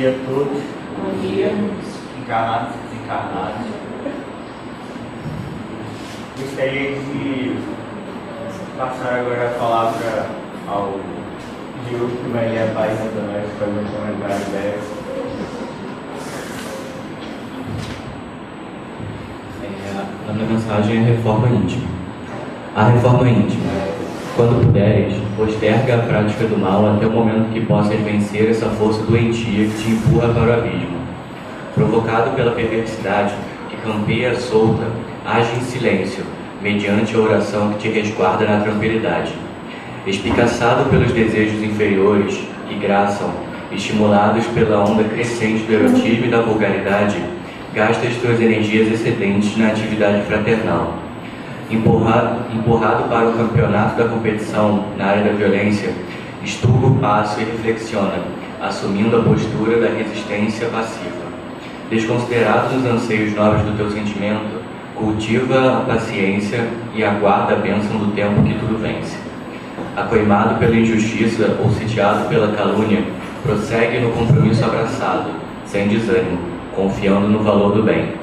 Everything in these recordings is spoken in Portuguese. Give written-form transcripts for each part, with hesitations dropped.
dia a todos. Bom dia. Encarnados e desencarnados. Gostaria de passar agora a palavra ao Diogo, que vai ler a página da nós, fazer um comentário breve. A minha mensagem é reforma íntima. A reforma íntima. Quando puderes, posterga a prática do mal até o momento que possas vencer essa força doentia que te empurra para o abismo. Provocado pela perversidade que campeia solta, age em silêncio, mediante a oração que te resguarda na tranquilidade. Espicaçado pelos desejos inferiores que graçam, estimulados pela onda crescente do erotismo e da vulgaridade, gastas tuas energias excedentes na atividade fraternal. Empurrado para o campeonato da competição na área da violência, estuda o passo e reflexiona, assumindo a postura da resistência passiva. Desconsiderado nos anseios nobres do teu sentimento, cultiva a paciência e aguarda a bênção do tempo que tudo vence. Acoimado pela injustiça ou sitiado pela calúnia, prossegue no compromisso abraçado, sem desânimo, confiando no valor do bem.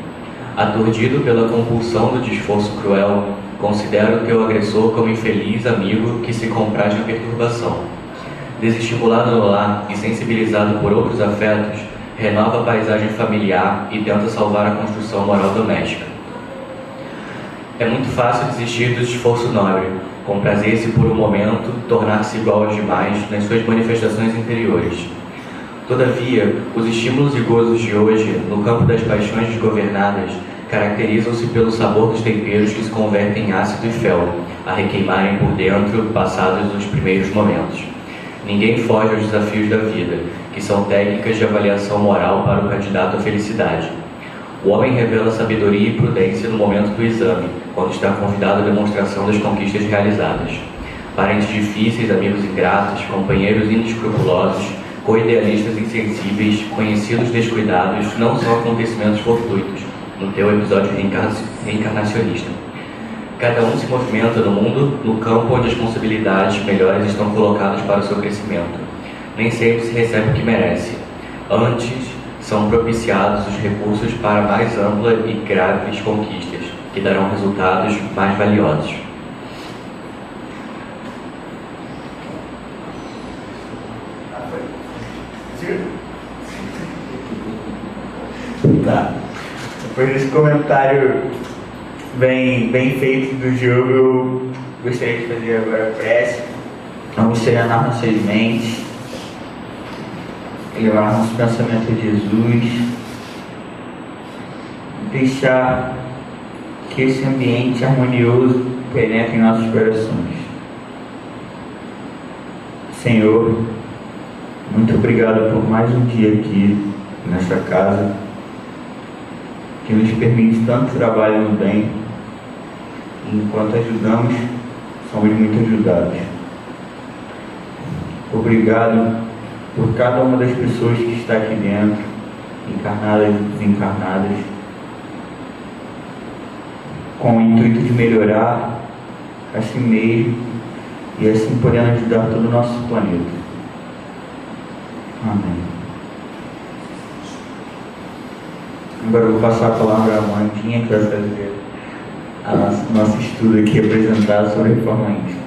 Aturdido pela compulsão do desforço cruel, considera o teu agressor como infeliz amigo que se compraz na perturbação. Desestimulado no lar e sensibilizado por outros afetos, renova a paisagem familiar e tenta salvar a construção moral doméstica. É muito fácil desistir do esforço nobre, comprazer-se por um momento, tornar-se igual aos demais nas suas manifestações interiores. Todavia, os estímulos e gozos de hoje, no campo das paixões desgovernadas, caracterizam-se pelo sabor dos temperos que se convertem em ácido e fel, a requeimarem por dentro, passados os primeiros momentos. Ninguém foge aos desafios da vida, que são técnicas de avaliação moral para o candidato à felicidade. O homem revela sabedoria e prudência no momento do exame, quando está convidado à demonstração das conquistas realizadas. Parentes difíceis, amigos ingratos, companheiros inescrupulosos, co-idealistas insensíveis, conhecidos descuidados, não são acontecimentos fortuitos, no teu episódio reencarnacionista. Cada um se movimenta no mundo no campo onde as possibilidades melhores estão colocadas para o seu crescimento. Nem sempre se recebe o que merece. Antes, são propiciados os recursos para mais ampla e graves conquistas, que darão resultados mais valiosos. Tá. Depois desse comentário bem feito do Diogo, eu gostaria de fazer agora a prece. Vamos serenar nossas mentes, elevar nosso pensamento a Jesus, deixar que esse ambiente harmonioso penetre em nossos corações. Senhor, muito obrigado por mais um dia aqui nesta casa, que nos permite tanto trabalho no bem. Enquanto ajudamos, somos muito ajudados. Obrigado por cada uma das pessoas que está aqui dentro, encarnadas e desencarnadas, com o intuito de melhorar a si mesmo e assim podendo ajudar todo o nosso planeta. Amém. Agora eu vou passar a palavra à Amandinha, que vai fazer nosso estudo aqui, apresentar sobre a reforma íntima.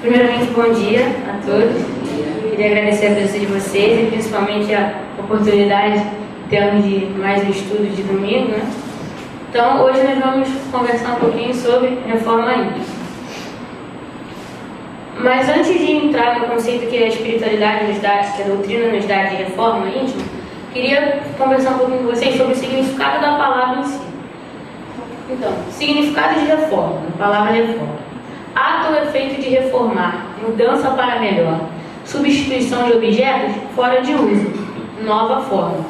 Primeiramente, bom dia a todos. Queria agradecer a presença de vocês e principalmente a oportunidade de termos de mais um estudo de domingo, né? Então, hoje nós vamos conversar um pouquinho sobre reforma íntima. Mas antes de entrar no conceito que a espiritualidade nos dá, que a doutrina nos dá de reforma íntima, queria conversar um pouquinho com vocês sobre o significado da palavra em si. Então, significado de reforma, a palavra reforma. Ato ou efeito de reformar, mudança para melhor, substituição de objetos fora de uso, nova forma.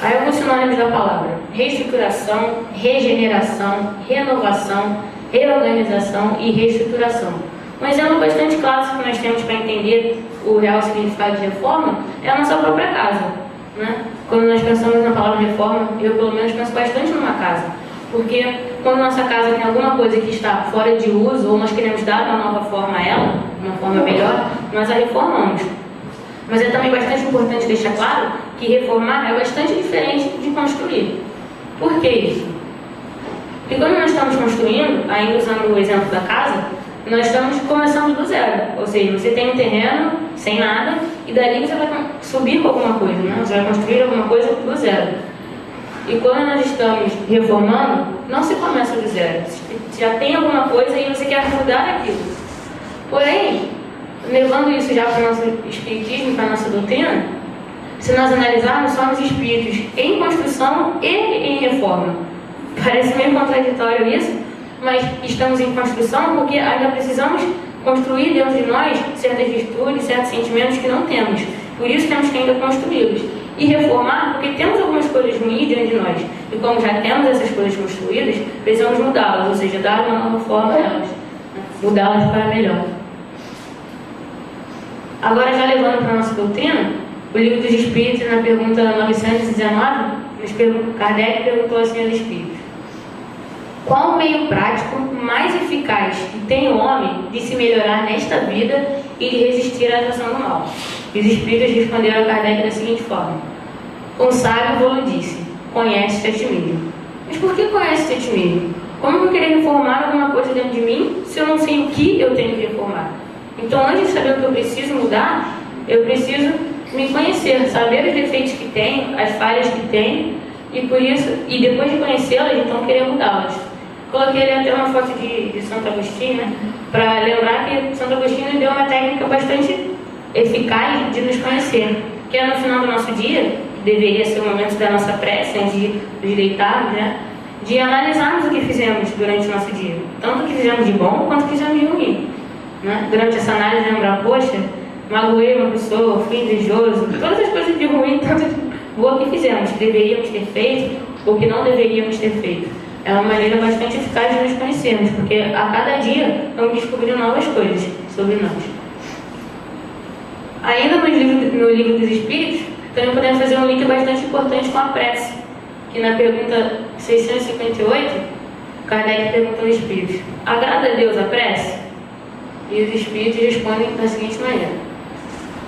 Aí alguns sinônimos da palavra: reestruturação, regeneração, renovação, reorganização e reestruturação. Um exemplo bastante clássico que nós temos para entender o real significado de reforma, é a nossa própria casa, né? Quando nós pensamos na palavra reforma, eu pelo menos penso bastante numa casa, porque quando nossa casa tem alguma coisa que está fora de uso, ou nós queremos dar uma nova forma a ela, uma forma melhor, nós a reformamos. Mas é também bastante importante deixar claro que reformar é bastante diferente de construir. Por que isso? Porque quando nós estamos construindo, ainda usando o exemplo da casa, nós estamos começando do zero. Ou seja, você tem um terreno sem nada e dali você vai subir com alguma coisa, né? Você vai construir alguma coisa do zero. E quando nós estamos reformando, não se começa do zero. Você já tem alguma coisa e você quer mudar aquilo. Porém, levando isso já para o nosso espiritismo, para a nossa doutrina, se nós analisarmos, somos espíritos em construção e em reforma. Parece meio contraditório isso, mas estamos em construção porque ainda precisamos construir dentro de nós certas virtudes, certos sentimentos que não temos. Por isso temos que ainda construí-los. E reformar porque temos algumas coisas ruins dentro de nós. E como já temos essas coisas construídas, precisamos mudá-las, ou seja, dar uma nova forma a elas. Mudá-las para melhor. Agora, já levando para a nossa doutrina, o Livro dos Espíritos, na pergunta 919, Kardec perguntou assim aos Espíritos: qual o meio prático mais eficaz que tem o homem de se melhorar nesta vida e de resistir à atração do mal? E os Espíritos responderam a Kardec da seguinte forma: um sábio vô disse, conhece-te a ti mesmo. Mas por que conhece-te a ti mesmo? Como eu vou querer reformar alguma coisa dentro de mim se eu não sei o que eu tenho que reformar? Então, antes de saber o que eu preciso mudar, eu preciso me conhecer, saber os defeitos que tenho, as falhas que tenho, e por isso, e depois de conhecê-las, então querer mudá-las. Coloquei ali até uma foto de Santo Agostinho, né, para lembrar que Santo Agostinho nos deu uma técnica bastante eficaz de nos conhecer, que é no final do nosso dia, que deveria ser o momento da nossa prece, antes de nos deitarmos, né, de analisarmos o que fizemos durante o nosso dia, tanto o que fizemos de bom quanto o que fizemos de ruim. Né? Durante essa análise, lembrar, poxa, magoei uma pessoa, fui invejoso, todas as coisas de ruim, tanto de boa que fizemos, que deveríamos ter feito ou que não deveríamos ter feito. É uma maneira bastante eficaz de nos conhecermos, porque a cada dia vamos descobrindo novas coisas sobre nós. Ainda no livro dos Espíritos, também podemos fazer um link bastante importante com a prece, que na pergunta 658, Kardec perguntou aos Espíritos: agrada a Deus a prece? E os Espíritos respondem da seguinte maneira: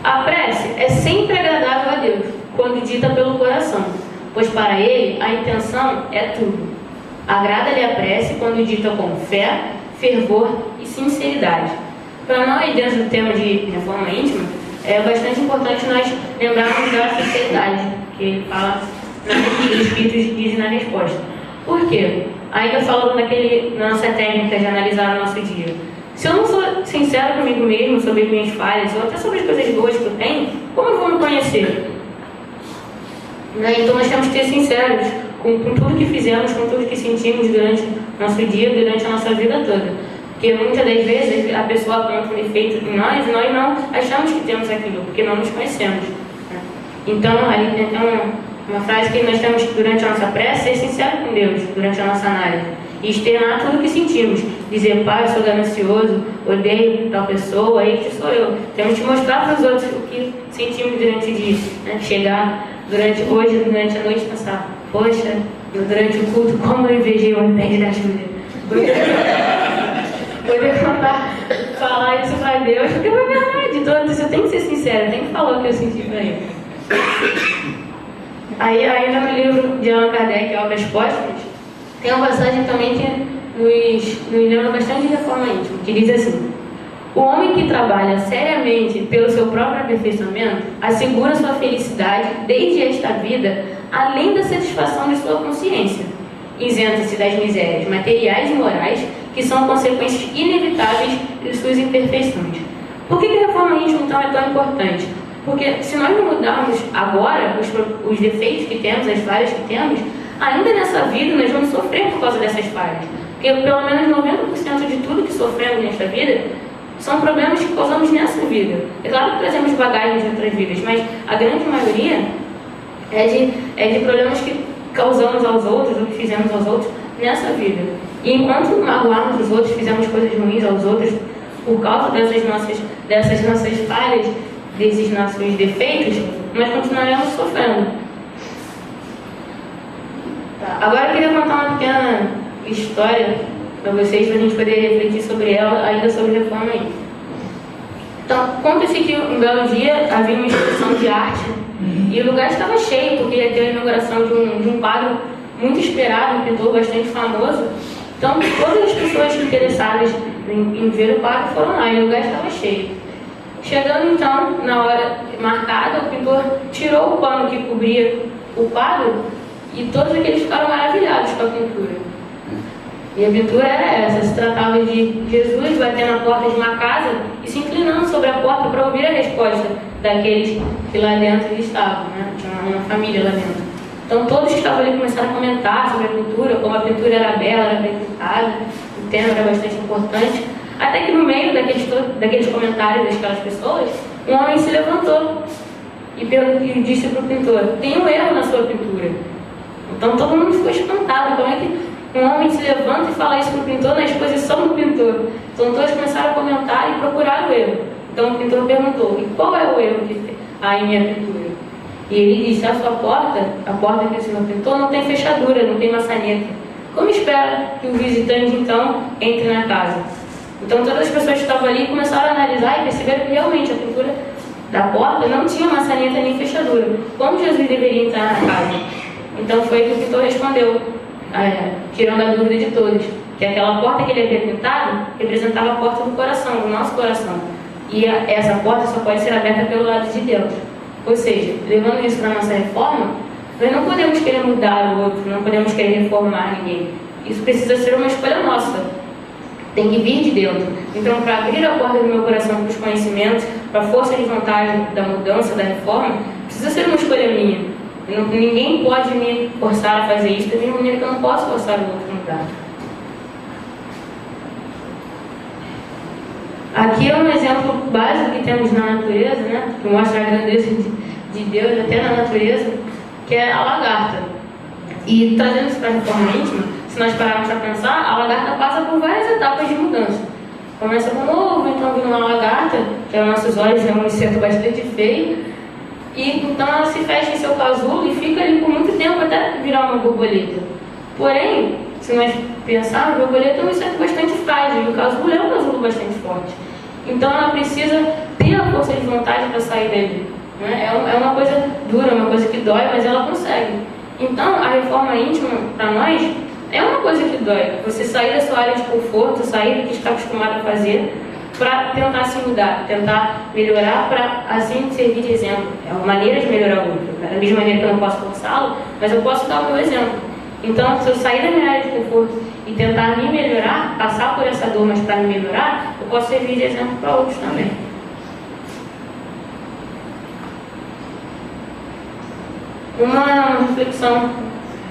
a prece é sempre agradável a Deus, quando dita pelo coração, pois para Ele a intenção é tudo. Agrada-lhe a prece quando dita com fé, fervor e sinceridade. Para nós, dentro do tema de reforma íntima, é bastante importante nós lembrarmos da sinceridade, que ele fala, que os Espíritos dizem na resposta. Por quê? Ainda falando na nossa técnica de analisar o nosso dia. Se eu não sou sincero comigo mesmo sobre as minhas falhas, ou até sobre as coisas boas que eu tenho, como eu vou me conhecer? Né? Então nós temos que ser sinceros com tudo que fizemos, com tudo que sentimos durante o nosso dia, durante a nossa vida toda. Porque muitas das vezes a pessoa aponta um defeito em nós e nós não achamos que temos aquilo, porque não nos conhecemos. Né? Então, ali tem uma frase que nós temos durante a nossa prece: ser sincero com Deus durante a nossa análise. E externar tudo o que sentimos. Dizer: pai, eu sou ganancioso, odeio tal pessoa, este sou eu. Temos que mostrar para os outros o que sentimos durante o dia. Né? Chegar durante a noite e pensar: poxa, durante o culto, como eu invejei o iPad da Júlia. Poder falar isso para Deus, porque é verdade. Então, eu tenho que ser sincero, tenho que falar o que eu senti para Ele. Aí, ainda no livro de Allan Kardec, Obras Póstumas, tem uma passagem também que nos lembra bastante de reforma íntima, que diz assim: o homem que trabalha seriamente pelo seu próprio aperfeiçoamento assegura sua felicidade desde esta vida, além da satisfação de sua consciência. Isenta-se das misérias materiais e morais que são consequências inevitáveis de suas imperfeições. Por que a reforma íntima então é tão importante? Porque se nós não mudarmos agora os defeitos que temos, as falhas que temos, ainda nessa vida nós vamos sofrer por causa dessas falhas. Porque pelo menos 90% de tudo que sofremos nesta vida são problemas que causamos nessa vida. É claro que trazemos bagagens de outras vidas, mas a grande maioria é de problemas que causamos aos outros, ou que fizemos aos outros nessa vida. E enquanto magoarmos os outros, fizemos coisas ruins aos outros por causa dessas nossas falhas, desses nossos defeitos, nós continuaremos sofrendo. Tá. Agora eu queria contar uma pequena história para vocês, para a gente poder refletir sobre ela, ainda sobre reforma íntima. Então, conta-se que um belo dia havia uma exposição de arte e o lugar estava cheio, porque ia ter a inauguração de um quadro muito esperado, um pintor bastante famoso. Então, todas as pessoas interessadas em ver o quadro foram lá e o lugar estava cheio. Chegando então, na hora marcada, o pintor tirou o pano que cobria o quadro e todos aqueles ficaram maravilhados com a pintura. E a pintura era essa, se tratava de Jesus batendo na porta de uma casa e se inclinando sobre a porta para ouvir a resposta daqueles que lá dentro estavam, né? Tinha uma família lá dentro. Então todos que estavam ali começaram a comentar sobre a pintura, como a pintura era bela, era bem pintada, o tema era bastante importante, até que no meio daqueles comentários daquelas pessoas, um homem se levantou e disse para o pintor: tem um erro na sua pintura. Então todo mundo ficou espantado, como é que um homem se levanta e fala isso para o pintor na exposição do pintor? Então todos começaram a comentar e procurar o erro. Então o pintor perguntou: e qual é o erro que há em minha pintura? E ele disse: a sua porta, a porta que o senhor pintou, não tem fechadura, não tem maçaneta. Como espera que o visitante então entre na casa? Então todas as pessoas que estavam ali começaram a analisar e perceberam que realmente a pintura da porta não tinha maçaneta nem fechadura. Como Jesus deveria entrar na casa? Então foi que o pintor respondeu, tirando a dúvida de todos, que aquela porta que ele havia pintado representava a porta do coração, do nosso coração. E essa porta só pode ser aberta pelo lado de dentro. Ou seja, levando isso para a nossa reforma, nós não podemos querer mudar o outro, não podemos querer reformar ninguém. Isso precisa ser uma escolha nossa. Tem que vir de dentro. Então, para abrir a porta do meu coração para os conhecimentos, para a força de vontade da mudança, da reforma, precisa ser uma escolha minha. Ninguém pode me forçar a fazer isso, da mesma maneira que eu não posso forçar o outro a mudar. Aqui é um exemplo básico que temos na natureza, né? Que mostra a grandeza de Deus até na natureza, que é a lagarta. E trazendo isso para a reforma íntima, se nós pararmos para pensar, a lagarta passa por várias etapas de mudança. Começa com um ovo, então vira uma lagarta, que aos nossos olhos é um inseto bastante feio, e então ela se fecha em seu casulo e fica ali por muito tempo até virar uma borboleta. Porém, se nós pensarmos, a borboleta é um inseto bastante frágil, e o casulo é um casulo bastante forte. Então ela precisa ter a força de vontade para sair dele. Né? É uma coisa dura, uma coisa que dói, mas ela consegue. Então a reforma íntima, para nós, é uma coisa que dói. Você sair da sua área de conforto, sair do que está acostumado a fazer, para tentar se mudar, tentar melhorar, para assim servir de exemplo. É uma maneira de melhorar o outro. Da mesma maneira que eu não posso forçá-lo, mas eu posso dar o meu exemplo. Então, se eu sair da minha área de conforto e tentar me melhorar, passar por essa dor, mas para me melhorar, eu posso servir de exemplo para outros também. Uma reflexão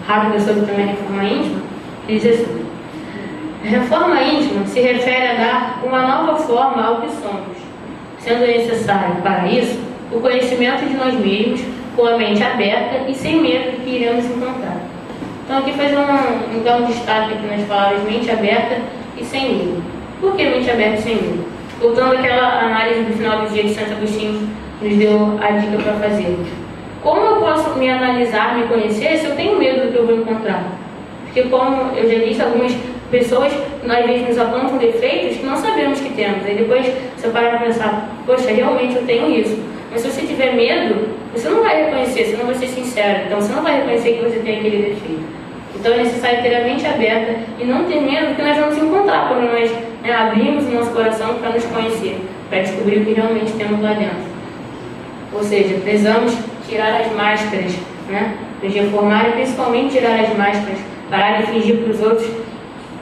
rápida sobre também a reforma íntima, que diz assim: reforma íntima se refere a dar uma nova forma ao que somos, sendo necessário para isso o conhecimento de nós mesmos, com a mente aberta e sem medo do que iremos encontrar. Então aqui fazer um destaque aqui nas palavras mente aberta e sem medo. Por que mente aberta e sem medo? Voltando àquela análise do final do dia de Santo Agostinho nos deu a dica para fazer. Como eu posso me analisar, me conhecer, se eu tenho medo do que eu vou encontrar? Porque como eu já disse, algumas pessoas às vezes nos apontam defeitos que não sabemos que temos. Aí depois você para para pensar, poxa, realmente eu tenho isso. Mas se você tiver medo, você não vai reconhecer, você não vai ser sincero. Então você não vai reconhecer que você tem aquele defeito. Então é necessário ter a mente aberta e não ter medo do que nós vamos encontrar quando nós abrimos o nosso coração para nos conhecer, para descobrir o que realmente temos lá dentro. Ou seja, precisamos tirar as máscaras, né? Nos reformar e principalmente tirar as máscaras, parar de fingir para os outros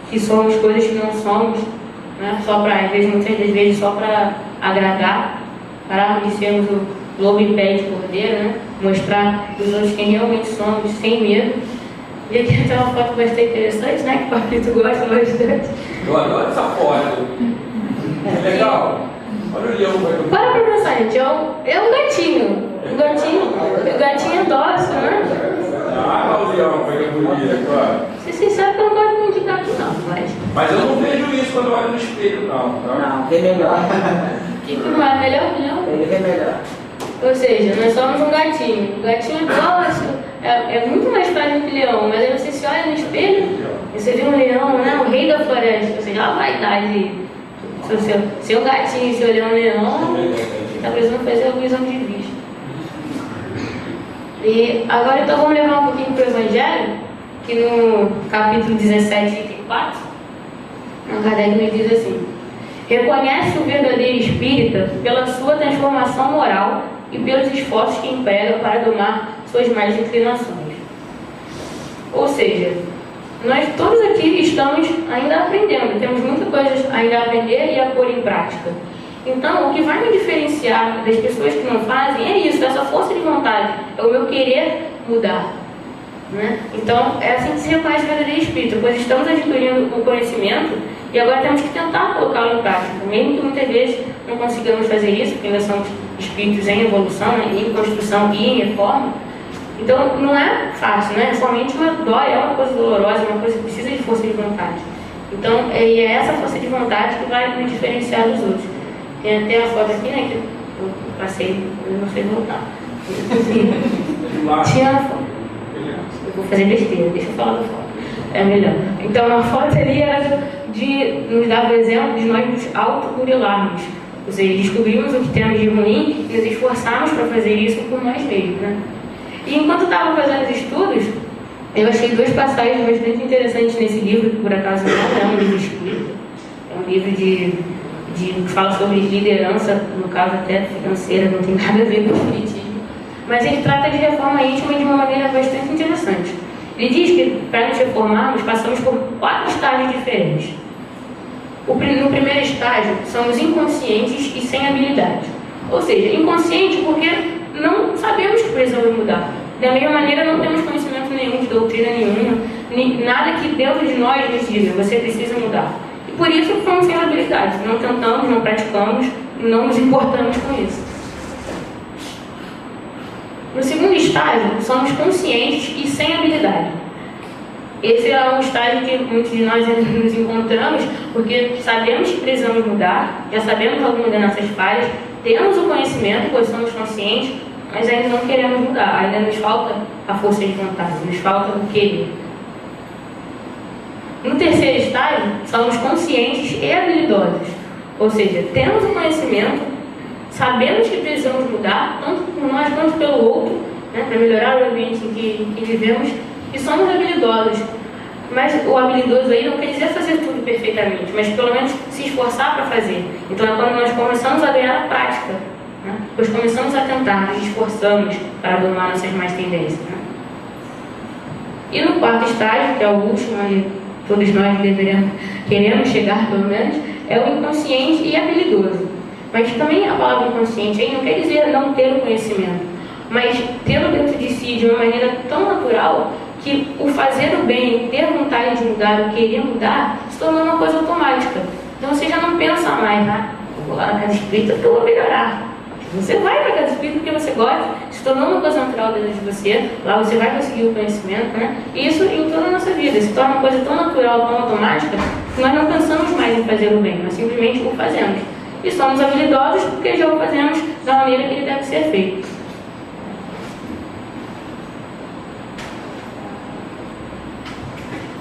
que somos coisas que não somos, né? Só para, às vezes, muitas das vezes, só para agradar, pararmos de sermos o lobo em pé de cordeiro, né? Mostrar para os outros quem realmente somos, sem medo. E aqui tem uma foto bastante interessante, né? Que o Papito gosta bastante. Eu adoro essa foto. É legal. Olha o leão. Para pensar, gente, é um gatinho. O gatinho é dócil, né? Ah, o leão, foi bonito, claro. Ser sincero que eu não gosto muito de gato, não, mas... Mas eu não vejo isso quando eu olho no espelho, não. Tá? Não, tem melhor. Que não é melhor, não? Ele é melhor. Ou seja, nós somos um gatinho. O gatinho é dócil, é muito mais frágil que o leão, mas aí você se olha no espelho e você vê um leão, né? O rei da floresta. Ou seja, olha a vaidade. Se um gatinho e se olhar um leão, está precisando fazer algum exame de vista. E agora então vamos levar um pouquinho para o Evangelho, que no capítulo 17, item 4, Kardec nos diz assim: reconhece o verdadeiro espírita pela sua transformação moral e pelos esforços que emprega para domar suas más inclinações. Ou seja, nós todos aqui estamos ainda aprendendo, temos muita coisa ainda a aprender e a pôr em prática. Então, o que vai me diferenciar das pessoas que não fazem é isso, essa força de vontade, é o meu querer mudar. Né? Então, é assim que se reconhece o verdadeiro espírito, pois estamos adquirindo o conhecimento e agora temos que tentar colocá-lo em prática, mesmo que muitas vezes não consigamos fazer isso, porque ainda somos espíritos em evolução, né? Em construção e em reforma. Então, não é fácil, né? Somente uma dói, é uma coisa dolorosa, uma coisa que precisa de força de vontade. Então, é essa força de vontade que vai me diferenciar dos outros. Tem até a foto aqui, né, que eu passei, eu não sei voltar. Tinha a foto. Eu vou fazer besteira, deixa eu falar da foto. É melhor. Então, a foto ali era de nos dar o exemplo de nós nos autocurilarmos. Ou seja, descobrimos o que temos de ruim e nos esforçarmos para fazer isso por nós mesmos, né? E enquanto estava fazendo os estudos, eu achei duas passagens bastante interessantes nesse livro, que por acaso não é um livro espírita, é um livro que fala sobre liderança, no caso até financeira, não tem nada a ver com o espiritismo, mas ele trata de reforma íntima de uma maneira bastante interessante. Ele diz que para nos reformarmos passamos por 4 estágios diferentes. No primeiro estágio, somos inconscientes e sem habilidade. Ou seja, inconsciente porque não sabemos que precisamos mudar. Da mesma maneira, não temos conhecimento nenhum de doutrina nenhuma, nada que dentro de nós nos diga, você precisa mudar. E por isso ficamos sem habilidade. Não tentamos, não praticamos, não nos importamos com isso. No segundo estágio, somos conscientes e sem habilidade. Esse é um estágio que muitos de nós nos encontramos porque sabemos que precisamos mudar, já sabemos algumas das nossas falhas, temos o conhecimento, pois somos conscientes, mas ainda não queremos mudar, ainda nos falta a força de vontade, nos falta o querer. No terceiro estágio, somos conscientes e habilidosos, ou seja, temos o conhecimento, sabemos que precisamos mudar, tanto por nós quanto pelo outro, né, para melhorar o ambiente em que vivemos, e somos habilidosos. Mas o habilidoso aí não quer dizer fazer tudo perfeitamente, mas pelo menos se esforçar para fazer. Então é quando nós começamos a ganhar a prática, né? Pois começamos a tentar, nos esforçamos para domar nossas más tendências. Né? E no quarto estágio, que é o último, onde todos nós queremos chegar pelo menos, é o inconsciente e habilidoso. Mas também a palavra inconsciente aí não quer dizer não ter o conhecimento, mas tê-lo dentro de si de uma maneira tão natural que o fazer o bem, o ter vontade de mudar, o querer mudar, se tornou uma coisa automática. Então você já não pensa mais, vou lá na casa espírita porque eu vou melhorar. Você vai para a casa espírita porque você gosta, se tornou uma coisa natural dentro de você, lá você vai conseguir o conhecimento, né? E isso em toda a nossa vida, se torna uma coisa tão natural, tão automática, que nós não pensamos mais em fazer o bem, nós simplesmente o fazemos. E somos habilidosos porque já o fazemos da maneira que ele deve ser feito.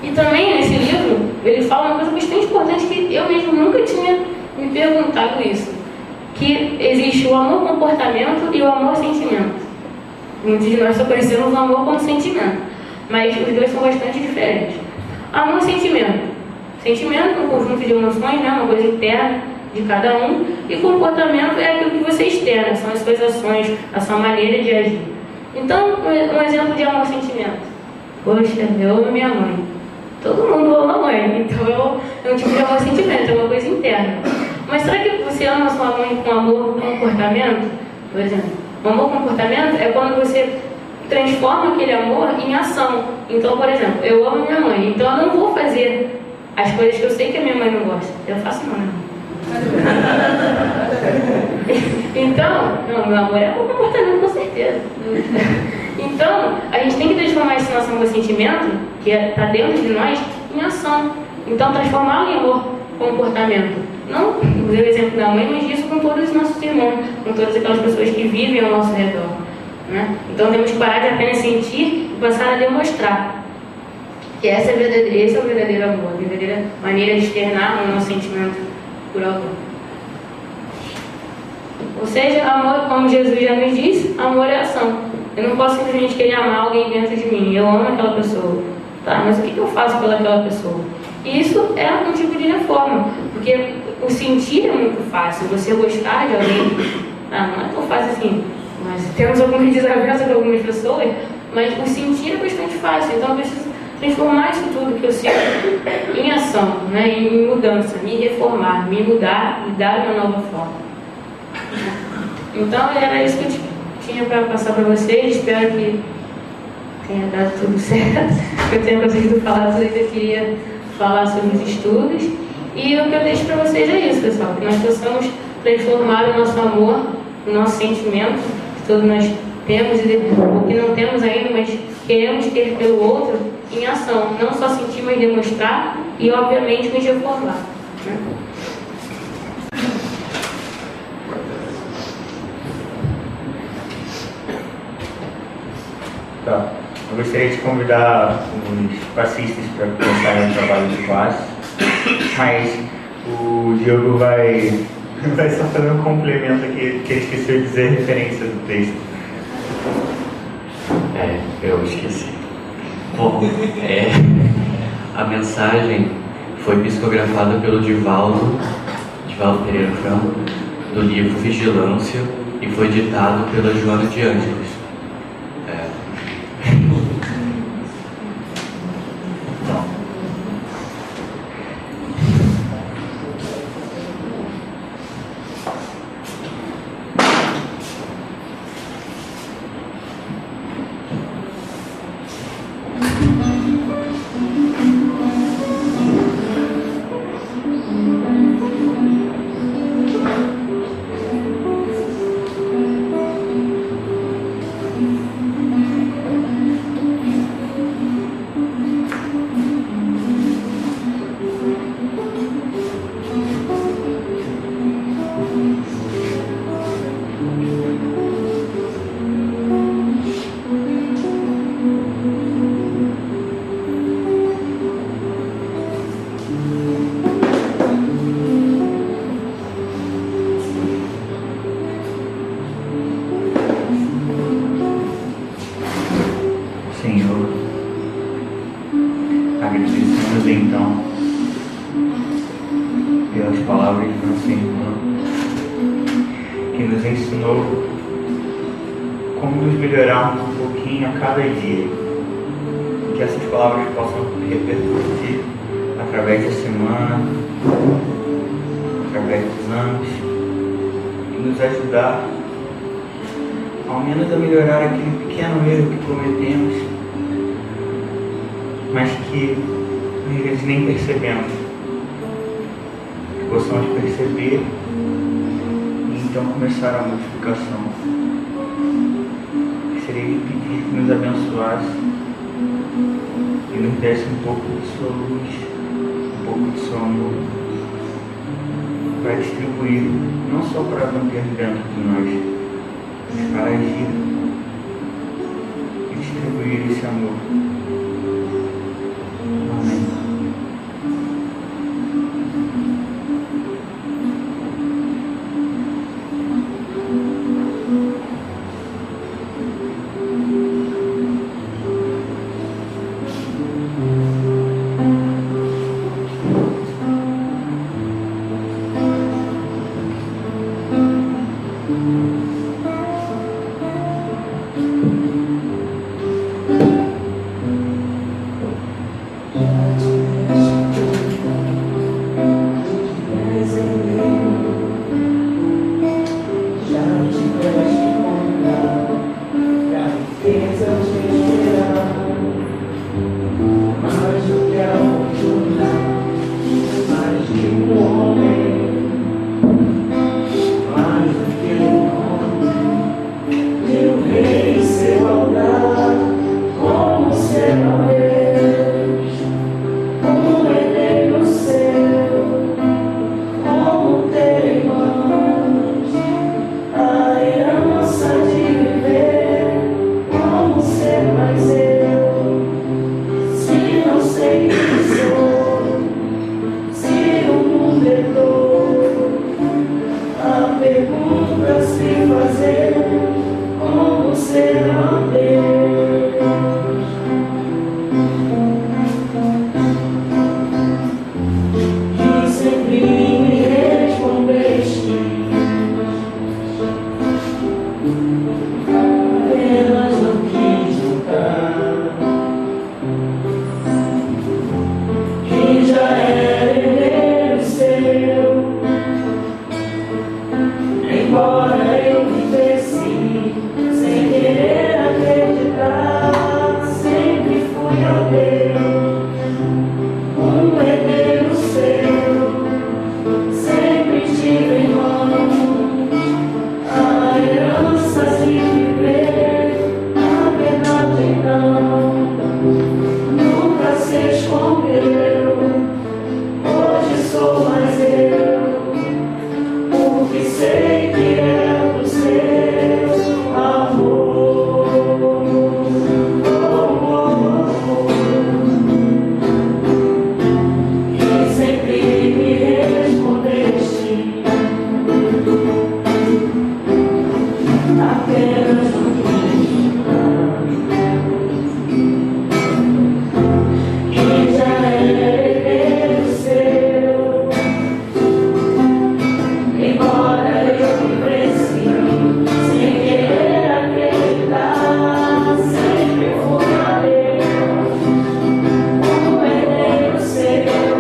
E também nesse livro, ele fala uma coisa bastante importante que eu mesmo nunca tinha me perguntado isso. Que existe o amor-comportamento e o amor-sentimento. Muitos de nós só conhecemos o amor como sentimento, mas os dois são bastante diferentes. Amor-sentimento. Sentimento é um conjunto de emoções, né? Uma coisa interna de cada um. E comportamento é aquilo que você externa, são as suas ações, a sua maneira de agir. Então, um exemplo de amor-sentimento. Poxa, eu amo minha mãe. Todo mundo ama a mãe, então é um tipo de amor-sentimento, é uma coisa interna. Mas será que você ama a sua mãe com amor-comportamento? Por exemplo, o amor-comportamento é quando você transforma aquele amor em ação. Então, por exemplo, eu amo minha mãe, então eu não vou fazer as coisas que eu sei que a minha mãe não gosta. Eu faço não, né? Então, não, meu amor é um comportamento com certeza. Então, a gente tem que transformar esse nosso amor-sentimento, que está dentro de nós, em ação. Então, transformá-lo em amor comportamento. Não o exemplo da mãe, mas isso com todos os nossos irmãos, com todas aquelas pessoas que vivem ao nosso redor. Né? Então temos que parar de apenas sentir e passar a demonstrar. Que esse é o verdadeiro amor, a verdadeira maneira de externar o nosso sentimento por alguém. Ou seja, amor, como Jesus já nos disse, amor é ação. Eu não posso simplesmente querer amar alguém dentro de mim. Eu amo aquela pessoa. Tá, mas o que eu faço pelaquela pessoa? E isso é um tipo de reforma. Porque o sentir é muito fácil. Você gostar de alguém, não é tão fácil assim. Mas temos algumas desavenças com algumas pessoas, mas o sentir é bastante fácil. Então eu preciso transformar isso tudo que eu sinto em ação, né? Em mudança, me reformar, me mudar e dar uma nova forma. Então era isso que eu tinha para passar para vocês. Espero que tenha dado tudo certo, que eu tenha conseguido falar tudo que eu queria falar sobre os estudos. E o que eu deixo para vocês é isso, pessoal, que nós possamos transformar o nosso amor, o nosso sentimento, que todos nós temos ou que não temos ainda, mas queremos ter pelo outro, em ação. Não só sentir, mas demonstrar e, obviamente, nos reformar. Né? Tá. Eu gostaria de convidar os passistas para começarem o trabalho de classe, mas o Diogo vai só fazer um complemento aqui, que ele esqueceu de dizer a referência do texto. Eu esqueci. Bom, a mensagem foi psicografada pelo Divaldo Pereira Franco, do livro Vigilância, e foi ditado pela Joana de Ângeles. Agradecemos então pelas palavras do nosso irmão, que nos ensinou como nos melhorar um pouquinho a cada dia. Que essas palavras possam repercutir através da semana, através dos anos, e nos ajudar ao menos a melhorar aquele pequeno erro que cometemos, mas que às vezes nem percebemos. Que possamos perceber e então começar a modificação. Gostaria de pedir que nos abençoasse e nos desse um pouco de sua luz, um pouco de seu amor, para distribuir, não só para manter dentro de nós, mas para agir e distribuir esse amor. Amém. redor. A pergunta se fazer, como será Deus? E sempre me respondeste, apenas não quis tocar, que já era herdeiro seu. Embora eu vivesse sem querer acreditar, sempre fui a Deus, um herdeiro seu. Sempre tive em mãos a herança de viver, a verdade não, nunca se escondeu. Hoje sou mais eu, porque sei que é do seu amor. E sempre me respondeste, apenas não quis tocar, que já era herdeiro seu. Embora eu vivesse sem querer acreditar, sempre fui a Deus, um herdeiro seu.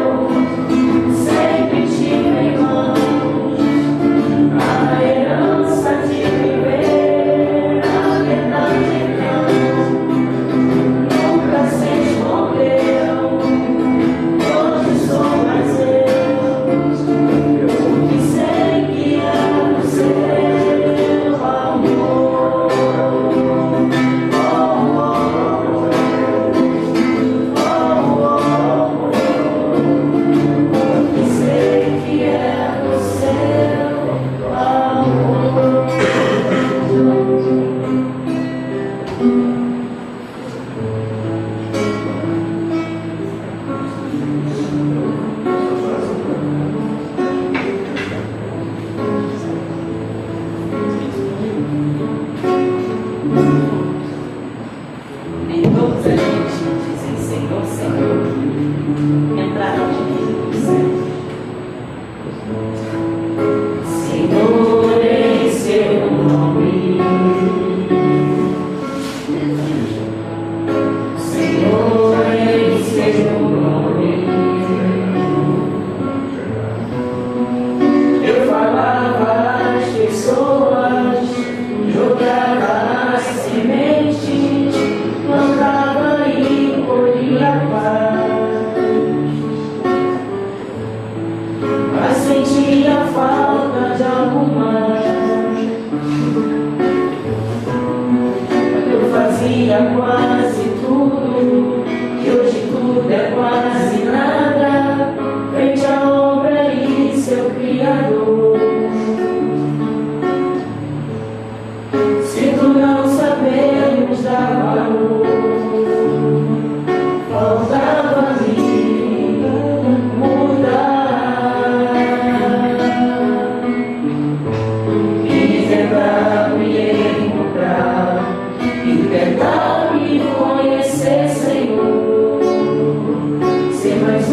Sempre tive em mãos a herança de viver, a verdade não, nunca se escondeu. Hoje sou mais eu, porque sei que é o seu amor. Porque sei que é o seu amor. Nem todos a gente dizem Senhor, Senhor, entraram no céu. Senhor, em seu nome, Senhor, em seu nome, eu falava às pessoas, jogava as sementes, plantava e colhia paz, mas sentia falta de algo mais. Eu fazia quase tudo, e hoje tudo é quase nada, frente à obra e seu Criador. Se tu não sabemos dar valor, faltava-me mudar e tentar me encontrar e tentar me conhecer, Senhor, ser mais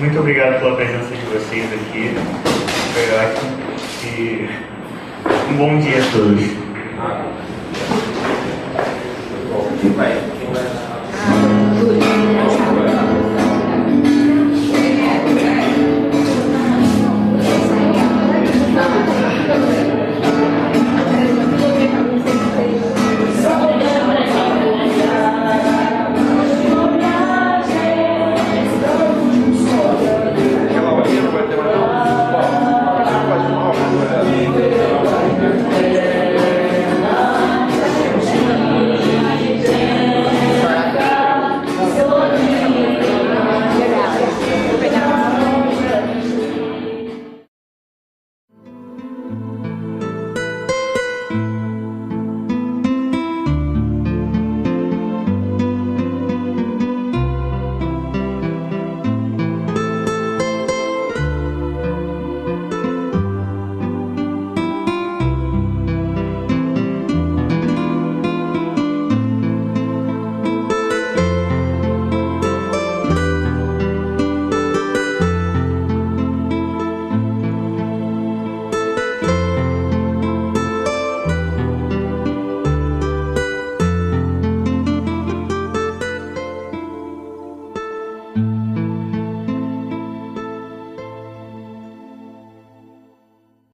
muito obrigado pela presença de vocês aqui. Foi ótimo. E um bom dia a todos. Vai.